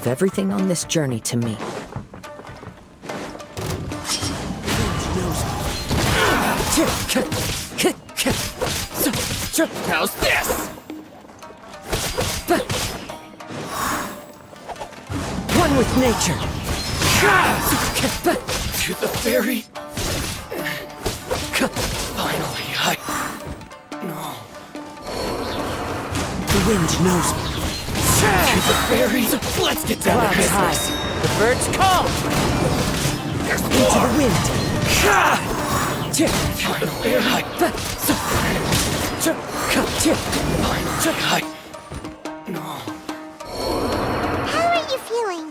leave everything on this journey to me. How's this? One with nature. To the fairy. Finally, No. The wind knows me. To the fairy. Let's get down to Clouds high. business. The birds call. There's Into more. the wind. To the fairy. Finally, No. How are you feeling?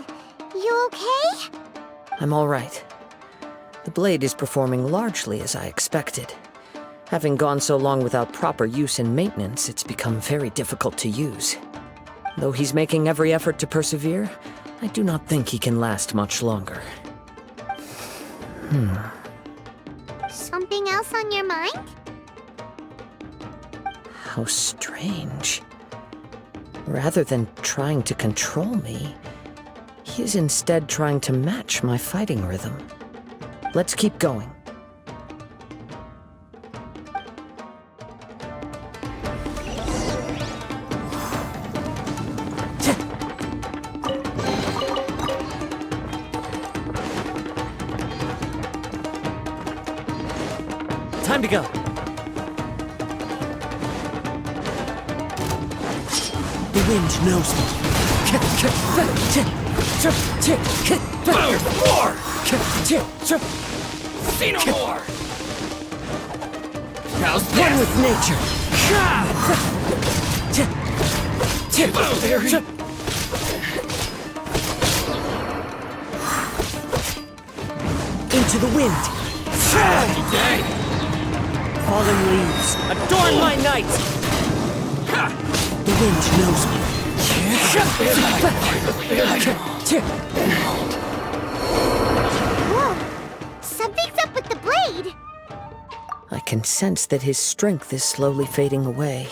You okay? I'm all right. The blade is performing largely as I expected. Having gone so long without proper use and maintenance, it's become very difficult to use. Though he's making every effort to persevere, I do not think he can last much longer. Something else on your mind? How strange. Rather than trying to control me, he is instead trying to match my fighting rhythm. Let's keep going. Time to go. The wind knows me. More! See no more! How's this? One with nature. To the fairy. Into the wind. Happy day! Fallen leaves, adorn my night! The wind knows me. Whoa! Something's up with the blade! I can sense that his strength is slowly fading away.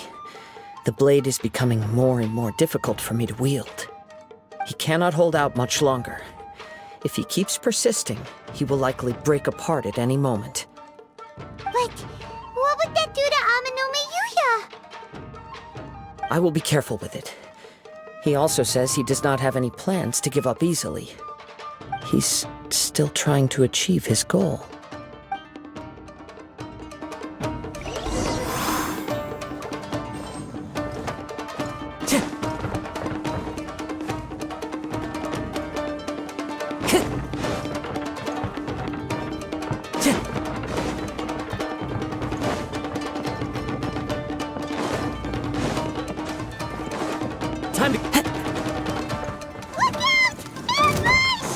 The blade is becoming more and more difficult for me to wield. He cannot hold out much longer. If he keeps persisting, he will likely break apart at any moment. But what would that do to Yuya? I will be careful with it. He also says he does not have any plans to give up easily. He's still trying to achieve his goal. Time to... Look out! Ambush!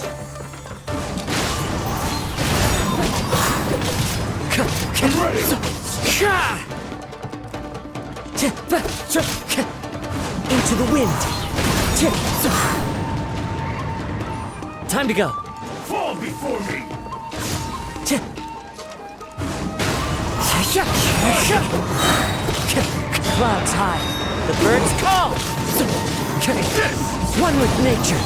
Get ready! Into the wind. Time to go. Fall before me! Clouds high. The birds call. One with nature.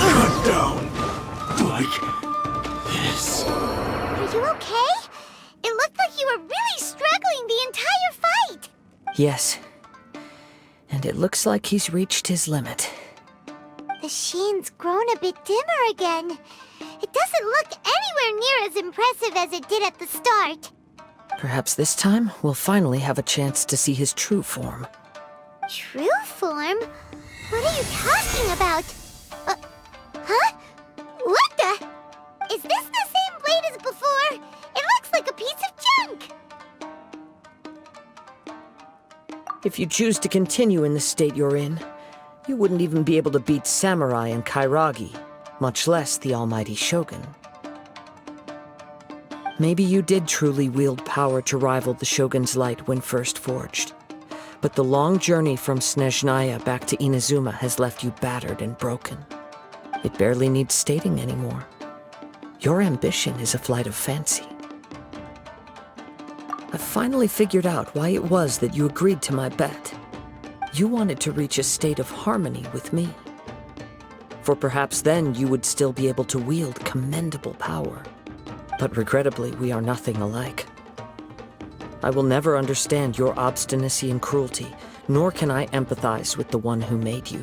Cut down! Like this. Are you okay? It looked like you were really struggling the entire fight! Yes. And it looks like he's reached his limit. The sheen's grown a bit dimmer again. It doesn't look anywhere near as impressive as it did at the start. Perhaps this time, we'll finally have a chance to see his true form. True form? What are you talking about? Huh? What the? Is this the same blade as before? It looks like a piece of junk! If you choose to continue in the state you're in, you wouldn't even be able to beat Samurai and Kairagi, much less the almighty Shogun. Maybe you did truly wield power to rival the Shogun's light when first forged. But the long journey from Snezhnaya back to Inazuma has left you battered and broken. It barely needs stating anymore. Your ambition is a flight of fancy. I've finally figured out why it was that you agreed to my bet. You wanted to reach a state of harmony with me. For perhaps then you would still be able to wield commendable power. But regrettably, we are nothing alike. I will never understand your obstinacy and cruelty, nor can I empathize with the one who made you.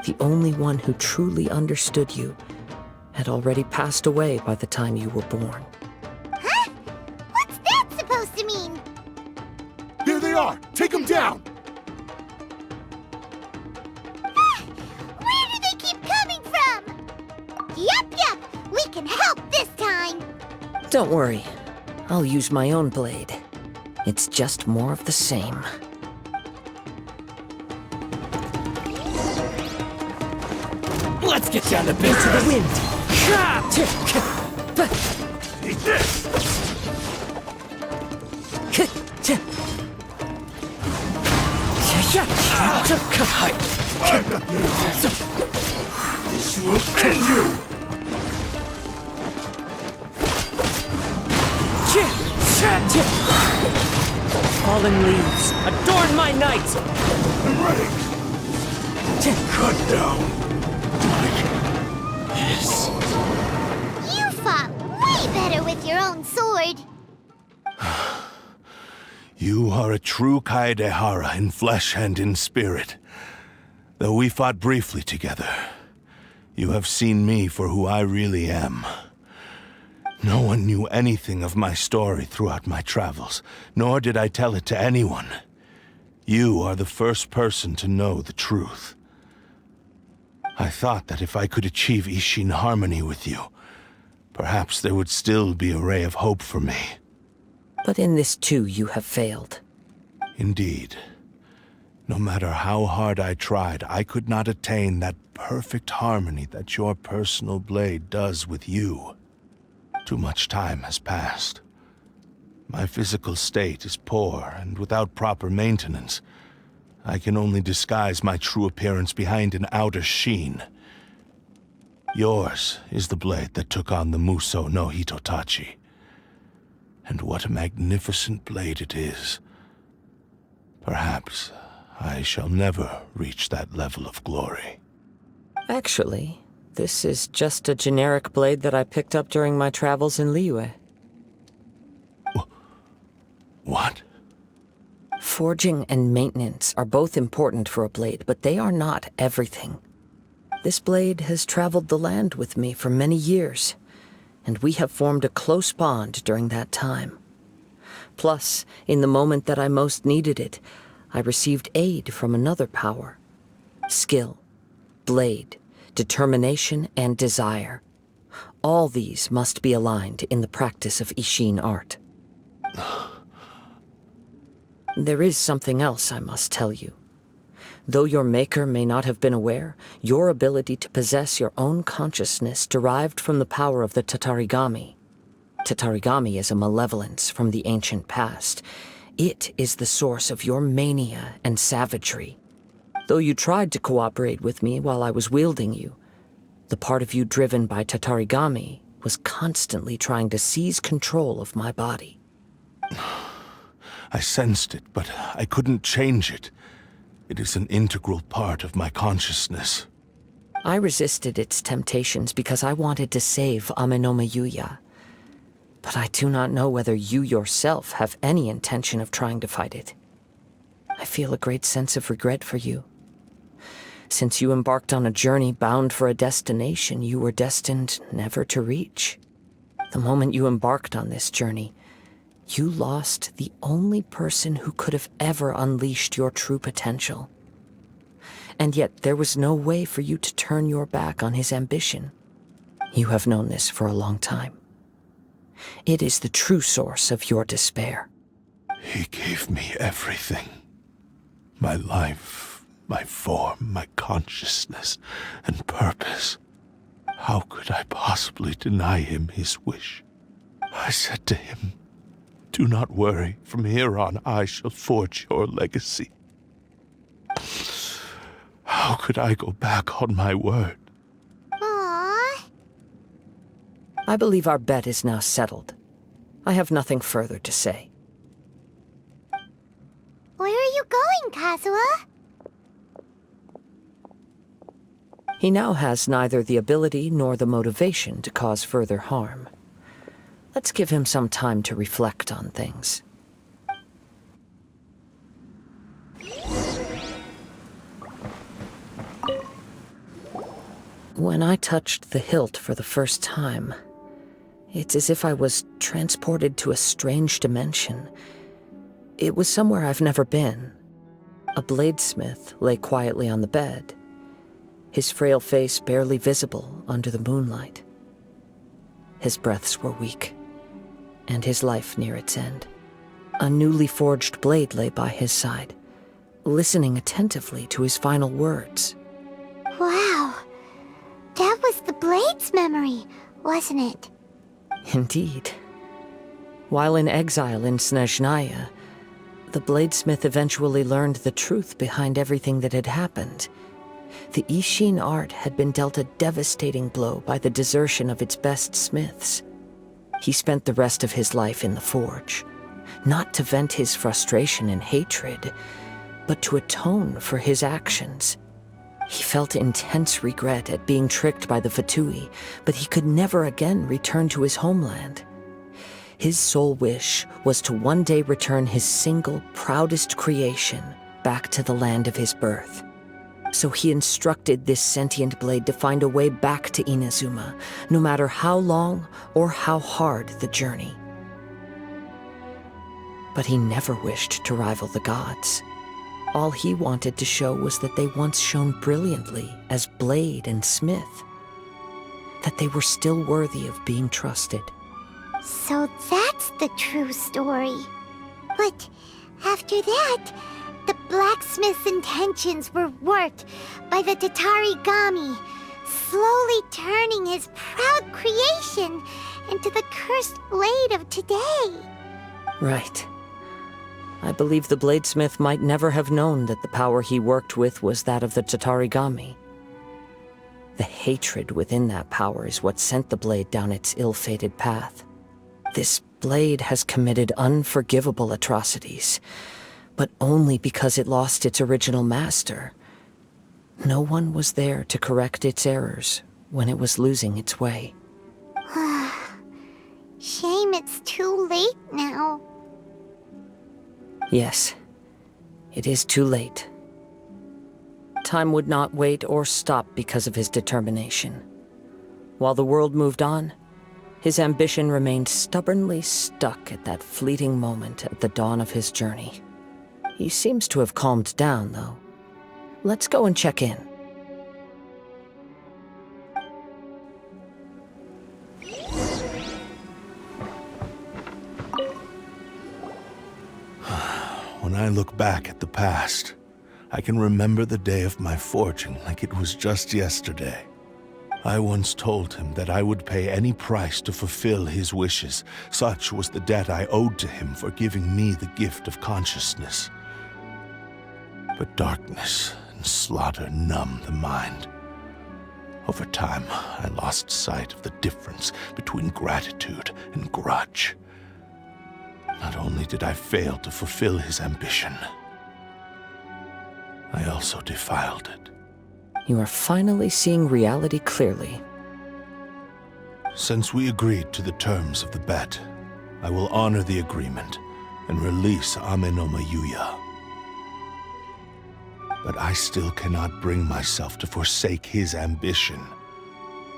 The only one who truly understood you had already passed away by the time you were born. Huh? What's that supposed to mean? There they are! Take them down! Where do they keep coming from? Yup, we can help this time. Don't worry, I'll use my own blade. It's just more of the same. Let's get down to business! To the wind! Take this! This will end you! Fallen leaves, adorn my night! I'm ready! Cut down! Like this. You fought way better with your own sword. You are a true Kaedehara in flesh and in spirit. Though we fought briefly together, you have seen me for who I really am. No one knew anything of my story throughout my travels, nor did I tell it to anyone. You are the first person to know the truth. I thought that if I could achieve Ishin harmony with you, perhaps there would still be a ray of hope for me. But in this too, you have failed. Indeed. No matter how hard I tried, I could not attain that perfect harmony that your personal blade does with you. Too much time has passed. My physical state is poor, and without proper maintenance, I can only disguise my true appearance behind an outer sheen. Yours is the blade that took on the Muso no Hitotachi. And what a magnificent blade it is. Perhaps I shall never reach that level of glory. Actually, this is just a generic blade that I picked up during my travels in Liyue. What? Forging and maintenance are both important for a blade, but they are not everything. This blade has traveled the land with me for many years, and we have formed a close bond during that time. Plus, in the moment that I most needed it, I received aid from another power. Skill, blade, determination, and desire. All these must be aligned in the practice of Ishin art. There is something else I must tell you. Though your maker may not have been aware, your ability to possess your own consciousness derived from the power of the Tatarigami. Tatarigami is a malevolence from the ancient past. It is the source of your mania and savagery. Though you tried to cooperate with me while I was wielding you, the part of you driven by Tatarigami was constantly trying to seize control of my body. I sensed it, but I couldn't change it. It is an integral part of my consciousness. I resisted its temptations because I wanted to save Amenoma Yuya. But I do not know whether you yourself have any intention of trying to fight it. I feel a great sense of regret for you. Since you embarked on a journey bound for a destination you were destined never to reach. The moment you embarked on this journey, you lost the only person who could have ever unleashed your true potential. And yet there was no way for you to turn your back on his ambition. You have known this for a long time. It is the true source of your despair. He gave me everything. My life, my form, my consciousness, and purpose. How could I possibly deny him his wish? I said to him, "Do not worry. From here on, I shall forge your legacy." How could I go back on my word? Aww. I believe our bet is now settled. I have nothing further to say. Where are you going, Kazuha? He now has neither the ability nor the motivation to cause further harm. Let's give him some time to reflect on things. When I touched the hilt for the first time, it's as if I was transported to a strange dimension. It was somewhere I've never been. A bladesmith lay quietly on the bed, his frail face barely visible under the moonlight. His breaths were weak, and his life near its end. A newly forged blade lay by his side, listening attentively to his final words. Wow. That was the Blade's memory, wasn't it? Indeed. While in exile in Snezhnaya, the bladesmith eventually learned the truth behind everything that had happened. The Ishin art had been dealt a devastating blow by the desertion of its best smiths. He spent the rest of his life in the forge, not to vent his frustration and hatred, but to atone for his actions. He felt intense regret at being tricked by the Fatui, but he could never again return to his homeland. His sole wish was to one day return his single, proudest creation back to the land of his birth. So he instructed this sentient blade to find a way back to Inazuma, no matter how long or how hard the journey. But he never wished to rival the gods. All he wanted to show was that they once shone brilliantly as blade and smith, that they were still worthy of being trusted. So that's the true story. But after that, the blacksmith's intentions were worked by the Tatarigami, slowly turning his proud creation into the cursed blade of today. Right. I believe the bladesmith might never have known that the power he worked with was that of the Tatarigami. The hatred within that power is what sent the blade down its ill-fated path. This blade has committed unforgivable atrocities, but only because it lost its original master. No one was there to correct its errors when it was losing its way. Shame it's too late now. Yes, it is too late. Time would not wait or stop because of his determination. While the world moved on, his ambition remained stubbornly stuck at that fleeting moment at the dawn of his journey. He seems to have calmed down, though. Let's go and check in. When I look back at the past, I can remember the day of my forging like it was just yesterday. I once told him that I would pay any price to fulfill his wishes. Such was the debt I owed to him for giving me the gift of consciousness. But darkness and slaughter numbed the mind. Over time, I lost sight of the difference between gratitude and grudge. Not only did I fail to fulfill his ambition, I also defiled it. You are finally seeing reality clearly. Since we agreed to the terms of the bet, I will honor the agreement and release Amenoma Yuya. But I still cannot bring myself to forsake his ambition.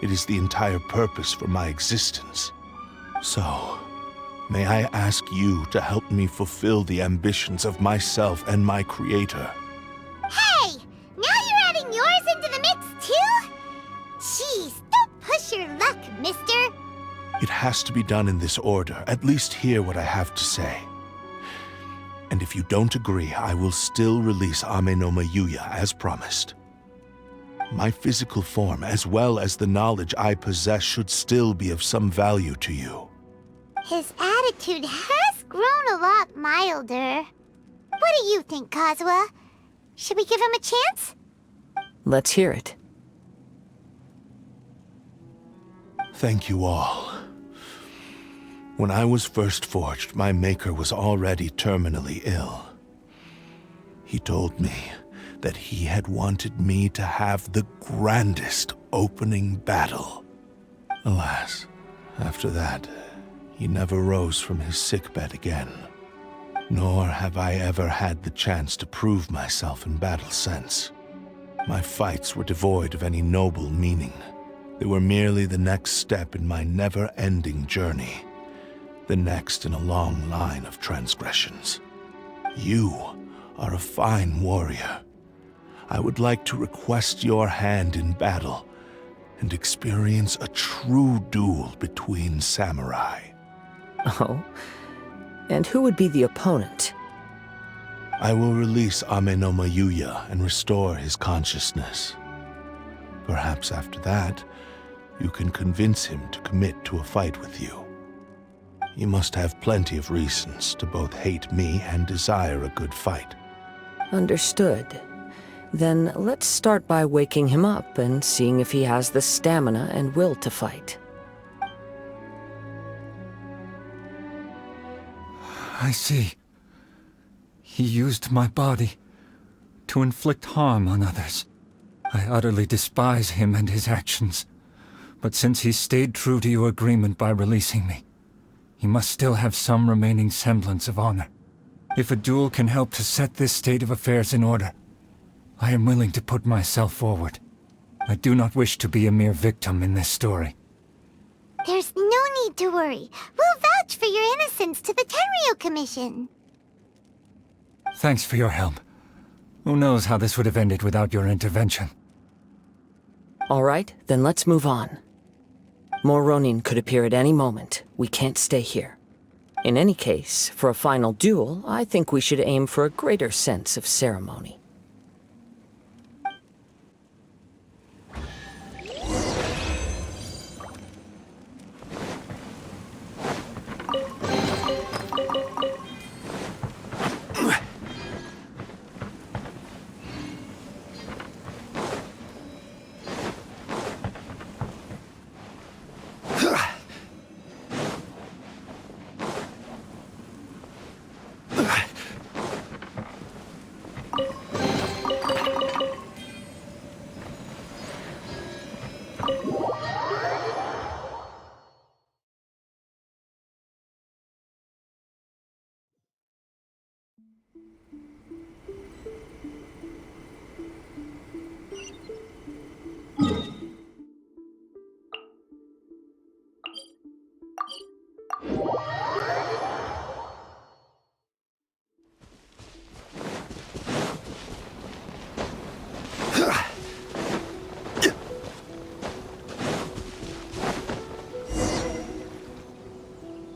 It is the entire purpose for my existence. So, may I ask you to help me fulfill the ambitions of myself and my creator? Hey! Now you're adding yours into the mix, too? Jeez, don't push your luck, mister. It has to be done in this order. At least hear what I have to say. And if you don't agree, I will still release Amenoma Yuya as promised. My physical form, as well as the knowledge I possess, should still be of some value to you. His attitude has grown a lot milder. What do you think, Kazuha? Should we give him a chance? Let's hear it. Thank you all. When I was first forged, my maker was already terminally ill. He told me that he had wanted me to have the grandest opening battle. Alas, after that, he never rose from his sickbed again. Nor have I ever had the chance to prove myself in battle since. My fights were devoid of any noble meaning. They were merely the next step in my never-ending journey. The next in a long line of transgressions. You are a fine warrior. I would like to request your hand in battle and experience a true duel between samurai. Oh? And who would be the opponent? I will release Amenoma Yuya and restore his consciousness. Perhaps after that, you can convince him to commit to a fight with you. You must have plenty of reasons to both hate me and desire a good fight. Understood. Then let's start by waking him up and seeing if he has the stamina and will to fight. I see. He used my body to inflict harm on others. I utterly despise him and his actions. But since he stayed true to your agreement by releasing me, he must still have some remaining semblance of honor. If a duel can help to set this state of affairs in order, I am willing to put myself forward. I do not wish to be a mere victim in this story. There's no need to worry. We'll vouch for your innocence to the Tenryu Commission. Thanks for your help. Who knows how this would have ended without your intervention. All right, then let's move on. More Ronin could appear at any moment. We can't stay here. In any case, for a final duel, I think we should aim for a greater sense of ceremony.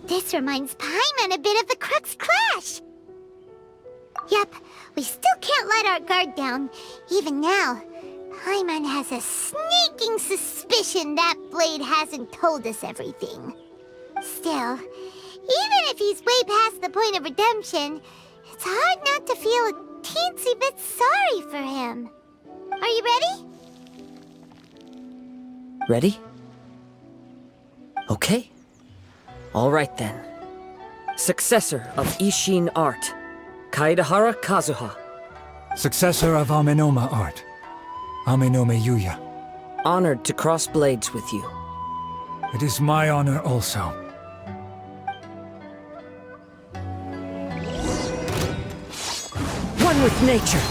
This reminds Paimon a bit of the Crux Clash. Yep, we still can't let our guard down. Even now, Paimon has a sneaking suspicion that Blade hasn't told us everything. Still, even if he's way past the point of redemption, it's hard not to feel a teensy bit sorry for him. Are you ready? Ready? Okay. All right then. Successor of Ishin art, Kaedehara Kazuha. Successor of Amenoma art, Amenoma Yuya. Honored to cross blades with you. It is my honor also. One with nature.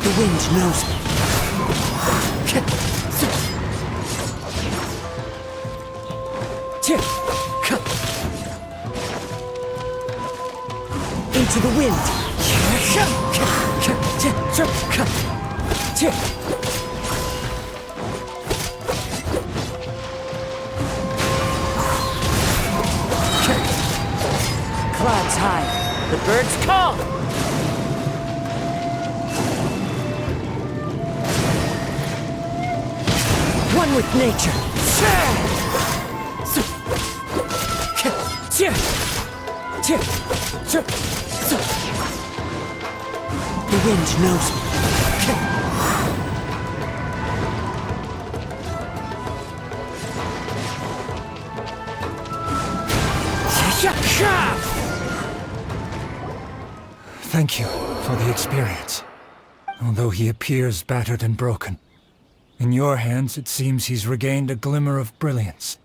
The wind knows me. Into the wind. Clouds high. The birds call. One with nature. The wind knows me. Thank you for the experience. Although he appears battered and broken, in your hands it seems he's regained a glimmer of brilliance.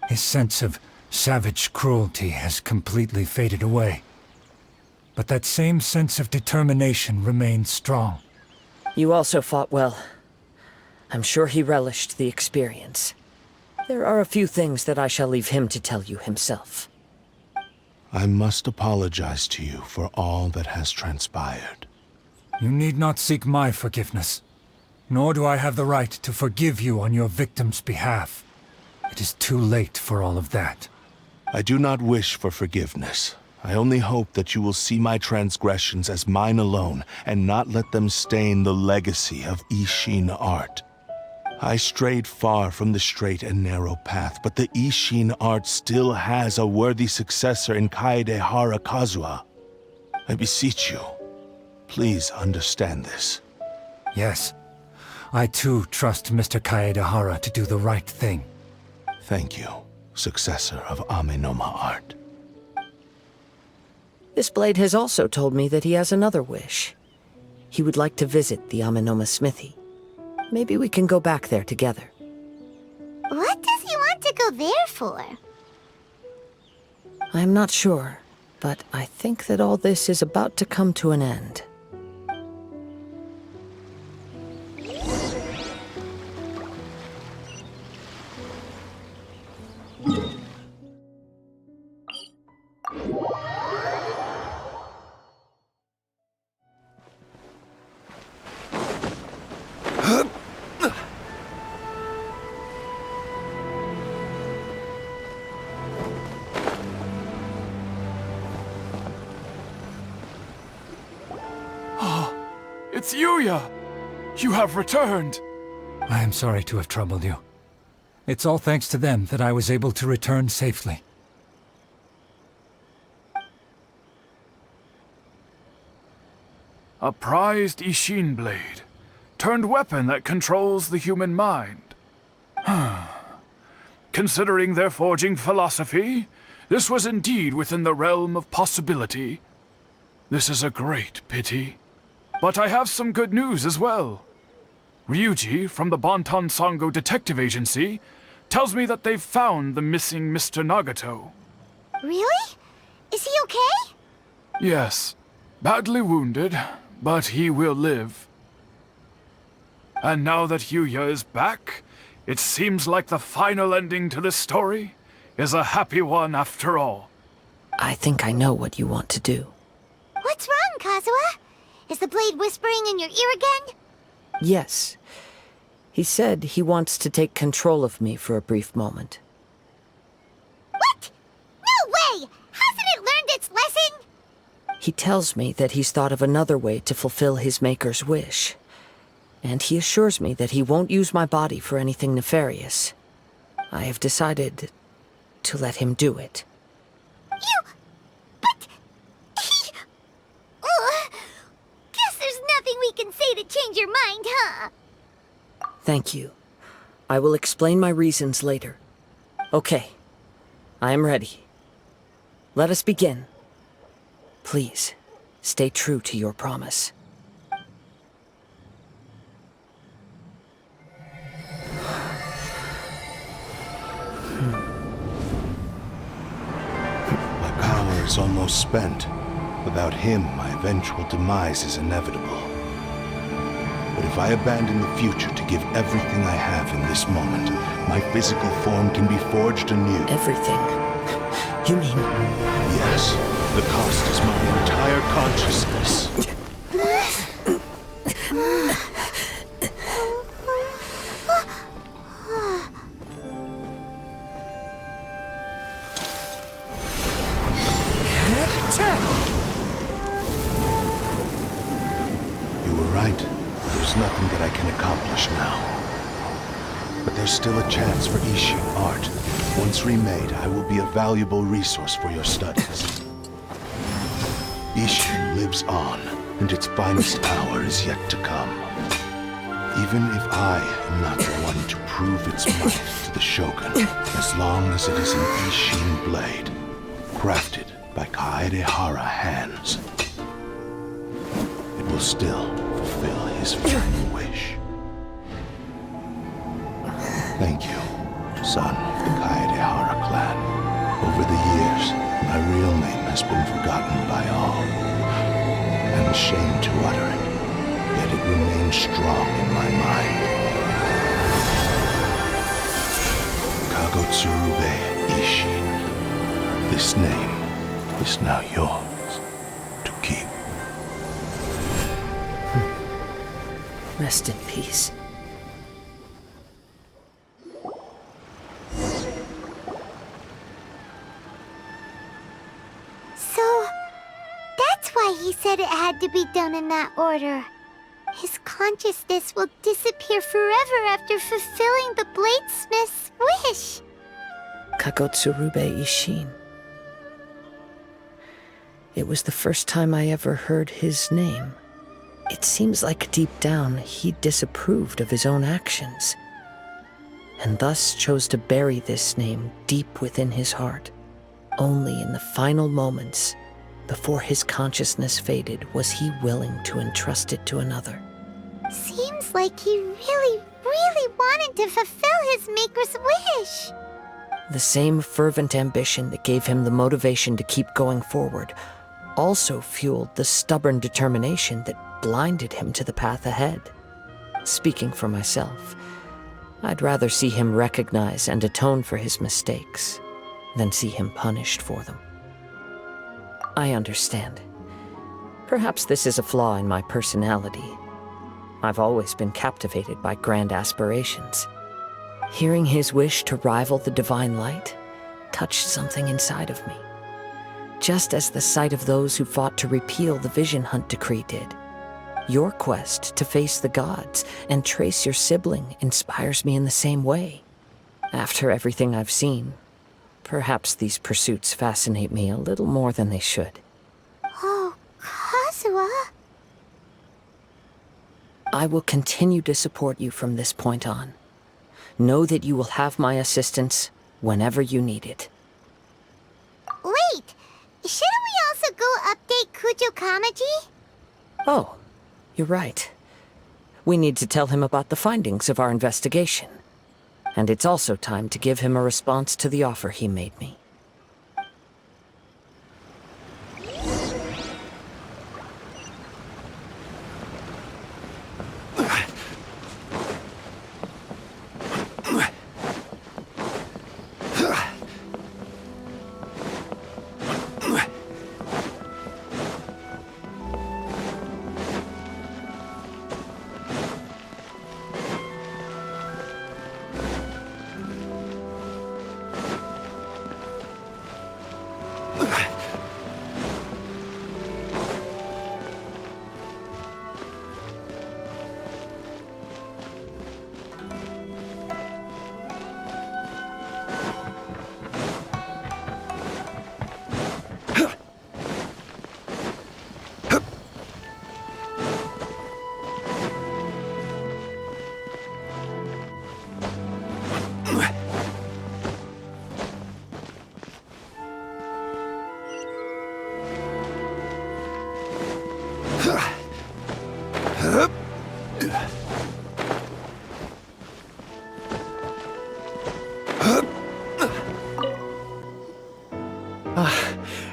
His sense of savage cruelty has completely faded away. But that same sense of determination remains strong. You also fought well. I'm sure he relished the experience. There are a few things that I shall leave him to tell you himself. I must apologize to you for all that has transpired. You need not seek my forgiveness, nor do I have the right to forgive you on your victim's behalf. It is too late for all of that. I do not wish for forgiveness. I only hope that you will see my transgressions as mine alone, and not let them stain the legacy of Ishin art. I strayed far from the straight and narrow path, but the Ishin art still has a worthy successor in Kaedehara Kazuha. I beseech you, please understand this. Yes, I too trust Mr. Kaedehara to do the right thing. Thank you, successor of Amenoma art. This blade has also told me that he has another wish. He would like to visit the Amenoma smithy. Maybe we can go back there together. What does he want to go there for? I'm not sure, but I think that all this is about to come to an end. It's Yuya! You have returned! I am sorry to have troubled you. It's all thanks to them that I was able to return safely. A prized Ishin blade, turned weapon that controls the human mind. Considering their forging philosophy, this was indeed within the realm of possibility. This is a great pity. But I have some good news as well. Ryuji, from the Bonton Sango Detective Agency, tells me that they've found the missing Mr. Nagato. Really? Is he okay? Yes, badly wounded, but he will live. And now that Yuya is back, it seems like the final ending to this story is a happy one after all. I think I know what you want to do. What's wrong, Kazuha? Is the blade whispering in your ear again? Yes. He said he wants to take control of me for a brief moment. What? No way! Hasn't it learned its lesson? He tells me that he's thought of another way to fulfill his maker's wish. And he assures me that he won't use my body for anything nefarious. I have decided to let him do it. But... Guess there's nothing we can say to change your mind, huh? Thank you. I will explain my reasons later. Okay. I am ready. Let us begin. Please, stay true to your promise. My power is almost spent. Without him, my eventual demise is inevitable. But if I abandon the future to give everything I have in this moment, my physical form can be forged anew. Everything? You mean... Yes, the cost is my entire consciousness. You were right. There's nothing that I can accomplish now. But there's still a chance for Ishin art. Once remade, I will be a valuable resource for your studies. Ishin lives on, and its finest hour is yet to come. Even if I am not the one to prove its might to the Shogun, as long as it is an Ishin blade, crafted by Kaedehara hands, it will still fulfill his final wish. Thank you, son of the Kaedehara clan. Over the years, my real name has been forgotten by all. I'm ashamed to utter it, yet it remains strong in my mind. Kagotsurube Ishin. This name is now yours to keep. Rest in peace. So, that's why he said it had to be done in that order. His consciousness will disappear forever after fulfilling the bladesmith's wish. Kagotsurube Ishin. It was the first time I ever heard his name. It seems like deep down he disapproved of his own actions, and thus chose to bury this name deep within his heart. Only in the final moments, before his consciousness faded, was he willing to entrust it to another. Seems like he really, really wanted to fulfill his maker's wish. The same fervent ambition that gave him the motivation to keep going forward also fueled the stubborn determination that blinded him to the path ahead. Speaking for myself, I'd rather see him recognize and atone for his mistakes than see him punished for them. I understand. Perhaps this is a flaw in my personality. I've always been captivated by grand aspirations. Hearing his wish to rival the divine light touched something inside of me, just as the sight of those who fought to repeal the Vision Hunt decree did. Your quest to face the gods and trace your sibling inspires me in the same way. After everything I've seen, perhaps these pursuits fascinate me a little more than they should. Oh, Kazuha. I will continue to support you from this point on. Know that you will have my assistance whenever you need it. Wait, shouldn't we also go update Kujo Kamaji? Oh, you're right. We need to tell him about the findings of our investigation. And it's also time to give him a response to the offer he made me.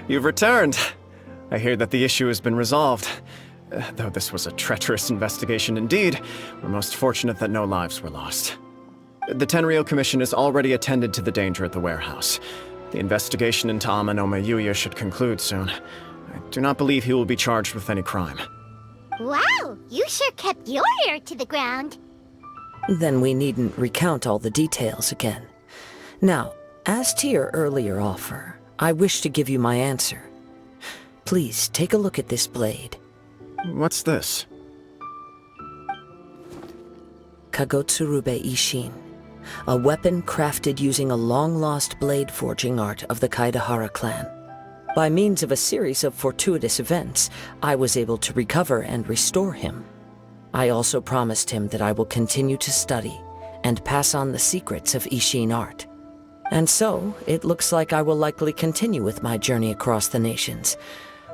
You've returned. I hear that the issue has been resolved. Though this was a treacherous investigation indeed, we're most fortunate that no lives were lost. The Tenryou Commission has already attended to the danger at the warehouse. The investigation into Amanome Yuya should conclude soon. I do not believe he will be charged with any crime. Wow, you sure kept your ear to the ground. Then we needn't recount all the details again. Now, as to your earlier offer, I wish to give you my answer. Please take a look at this blade. What's this? Kagotsurube Ishin, a weapon crafted using a long-lost blade forging art of the Kaedehara clan. By means of a series of fortuitous events, I was able to recover and restore him. I also promised him that I will continue to study and pass on the secrets of Ishin art. And so, it looks like I will likely continue with my journey across the nations,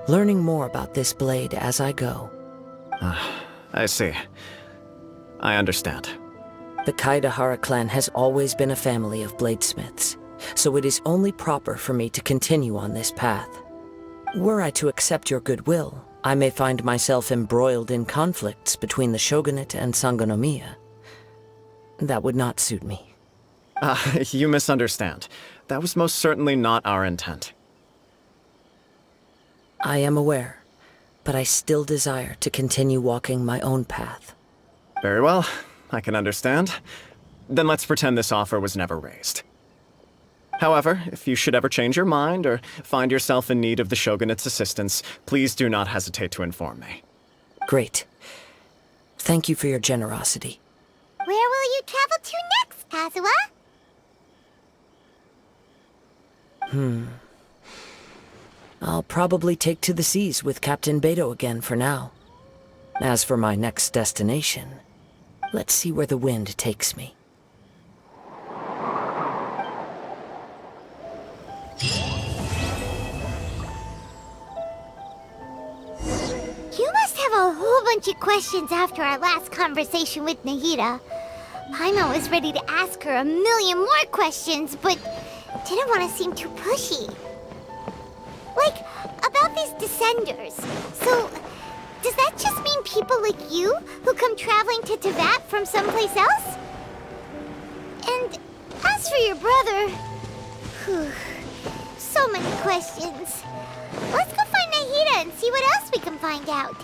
learning more about this blade as I go. I see. I understand. The Kaedehara clan has always been a family of bladesmiths, so it is only proper for me to continue on this path. Were I to accept your goodwill, I may find myself embroiled in conflicts between the shogunate and Sangonomiya. That would not suit me. You misunderstand. That was most certainly not our intent. I am aware, but I still desire to continue walking my own path. Very well. I can understand. Then let's pretend this offer was never raised. However, if you should ever change your mind or find yourself in need of the Shogunate's assistance, please do not hesitate to inform me. Great. Thank you for your generosity. Where will you travel to next, Kazuha? I'll probably take to the seas with Captain Beto again for now. As for my next destination, let's see where the wind takes me. You must have a whole bunch of questions after our last conversation with Nahida. Paimon was ready to ask her a million more questions, but didn't want to seem too pushy. Like, about these Descenders. So, does that just mean people like you who come traveling to Teyvat from someplace else? And as for your brother... Whew, so many questions. Let's go find Nahida and see what else we can find out.